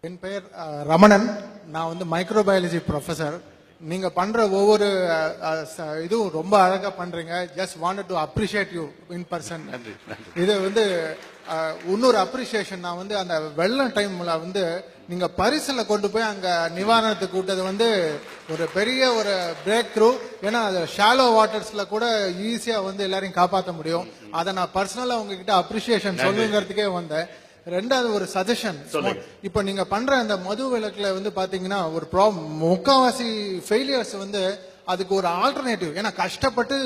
என் பெயர் ரமணன். நான் வந்து மைக்ரோபயாலஜி ப்ரொஃபஸர். நீங்க பண்ற ஒவ்வொரு இதுவும் ரொம்ப அழகா பண்றீங்க. Just wanted to appreciate you in person. இது வந்து இன்னொரு அப்ரிசியேஷன். நான் வந்து அந்த வெள்ளம் டைம்ல வந்து நீங்க பரிசுல கொண்டு போய் அங்க நிவாரணத்துக்கு கூட்டது வந்து ஒரு பெரிய ஒரு பிரேக் த்ரூ. ஏன்னா அது ஷாலோ வாட்டர்ஸ்ல கூட ஈஸியா வந்து எல்லாரையும் காப்பாற்ற முடியும். அதை நான் பர்சனலா உங்ககிட்ட அப்ரிசியேஷன் சொல்லுங்கிறதுக்கே வந்தேன். ரெண்டாவது ஒரு சஜஷன். இப்ப நீங்க பண்ற அந்த மது விலக்குல வந்து பாத்தீங்கன்னா ஒரு முக்காவாசி ஃபெயிலியர்ஸ் வந்து அதுக்கு ஒரு ஆல்டர்னேட்டிவ். ஏன்னா கஷ்டப்பட்டு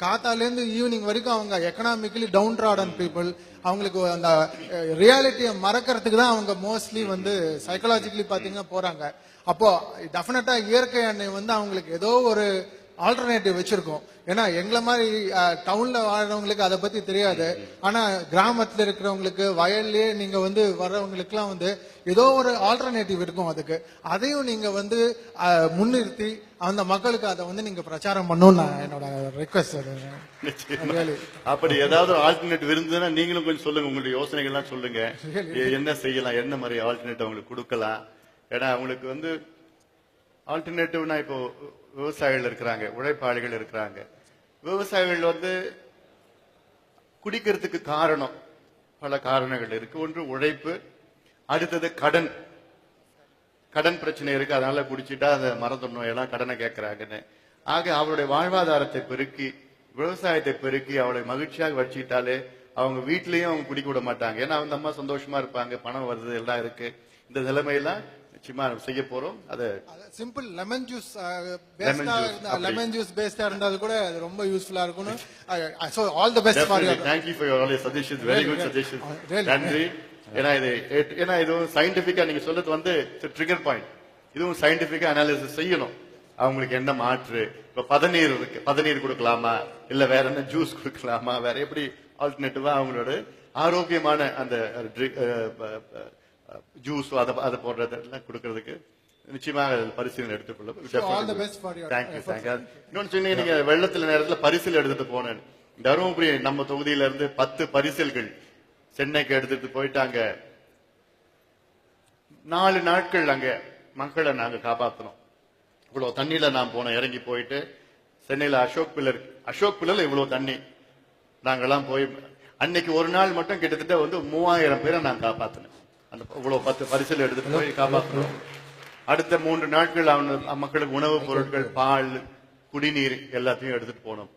காத்தாலேருந்து ஈவினிங் வரைக்கும் அவங்க எக்கனாமிக்கலி டவுன் ட்ராடன் பீப்புள், அவங்களுக்கு அந்த ரியாலிட்டியை மறக்கிறதுக்கு தான் அவங்க மோஸ்ட்லி வந்து சைக்கலாஜிக்கலி பாத்தீங்கன்னா போறாங்க. அப்போ டெஃபினட்டா இயற்கை எண்ணெய் வந்து அவங்களுக்கு ஏதோ ஒரு ஆல்டர்னேட்டிவ் வச்சிருக்கோம். ஏன்னா எங்களை மாதிரி டவுன்ல வாழ்றவங்களுக்கு அதை பத்தி தெரியாது. ஆனா கிராமத்துல இருக்கிறவங்களுக்கு, வயல்லயே நீங்க வந்து வர்றவங்களுக்கு எல்லாம் வந்து ஏதோ ஒரு ஆல்டர்னேட்டிவ் இருக்கும். அதுக்கு அதையும் நீங்க வந்து முன்னிறுத்தி அந்த மக்களுக்கு அதை வந்து நீங்க பிரச்சாரம் பண்ணணும்னு என்னோட ரெக்வஸ்ட். அப்படி ஏதாவது ஆல்டர்னேட்டிவ் இருந்ததுன்னா நீங்களும் கொஞ்சம் சொல்லுங்க, உங்களுடைய யோசனைகள்லாம் சொல்லுங்க. என்ன செய்யலாம், என்ன மாதிரி ஆல்டர்னேட்டிவ் அவங்களுக்கு கொடுக்கலாம். ஏன்னா அவங்களுக்கு வந்து ஆல்டர்னேட்டிவ்னா இப்போ விவசாயிகள் இருக்கிறாங்க, உழைப்பாளிகள் இருக்கிறாங்க. விவசாயிகள் வந்து குடிக்கிறதுக்கு காரணம் பல காரணங்கள் இருக்கு. ஒன்று உழைப்பு, அடுத்தது கடன். கடன் பிரச்சனை இருக்கு, அதனால குடிச்சிட்டா அதை மறந்துடணும், எல்லாம் கடனை கேட்கிறாங்கன்னு. ஆக அவருடைய வாழ்வாதாரத்தை பெருக்கி, விவசாயத்தை பெருக்கி அவளை மகிழ்ச்சியாக வச்சுக்கிட்டாலே அவங்க வீட்லயும் அவங்க குடிக்க விட மாட்டாங்க. ஏன்னா அவங்க அம்மா சந்தோஷமா இருப்பாங்க, பணம் வருது, எல்லாம் இருக்கு. இந்த நிலைமையெல்லாம் நிச்சயமா செய்ய போறோம். அது simple lemon juice lemon juice பேஸ்டா இருந்தால் கூட அது ரொம்ப யூஸ்ஃபுல்லா இருக்கும். So all the best for you. Thank you for your all suggestions, very good suggestions. நன்றி. ஏன்னா இதுவும் சயின்டிபிக்கா நீங்க சொல்றது வந்து ட்ரிகர் பாயிண்ட். இதுவும் சயின்டிபிக்கா அனாலிசிஸ் செய்யணும். அவங்களுக்கு என்ன மாற்று, இப்ப பதநீர் இருக்கு, பதநீர் கொடுக்கலாமா, இல்ல வேற என்ன ஜூஸ் கொடுக்கலாமா, வேற எப்படி ஆல்டர்னேட்டிவா அவங்களோட ஆரோக்கியமான அந்த ஜூஸ் அதை போடுறதெல்லாம் கொடுக்கறதுக்கு நிச்சயமாக பரிசீலனை எடுத்துக்கொள்ள. இன்னொன்னு சொன்னீங்க, நீங்க வெள்ளத்துல நேரத்துல பரிசில் எடுத்துட்டு போனேன். தருமபுரி நம்ம தொகுதியில இருந்து 10 பரிசில்கள் சென்னைக்கு எடுத்துட்டு போயிட்டாங்க. 4 நாட்கள் அங்க மக்களை நாங்க காப்பாற்றணும். இவ்வளவு தண்ணியில நான் போனோம், இறங்கி போயிட்டு சென்னையில அசோக் பில்லர் இவ்வளவு தண்ணி நாங்கெல்லாம் போய் அன்னைக்கு ஒரு நாள் மட்டும் கிட்டத்தட்ட வந்து 3000 பேரை நான் காப்பாத்தினேன். அந்த இவ்வளவு 10 பரிசில் எடுத்துட்டு போய் காப்பாற்றணும். அடுத்த 3 நாட்கள் மக்களுக்கு உணவுப் பொருட்கள், பால், குடிநீர் எல்லாத்தையும் எடுத்துட்டு போனோம்.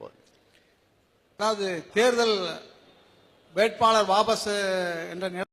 அதாவது தேர்தல் வேட்பாளர் வாபஸ் என்ற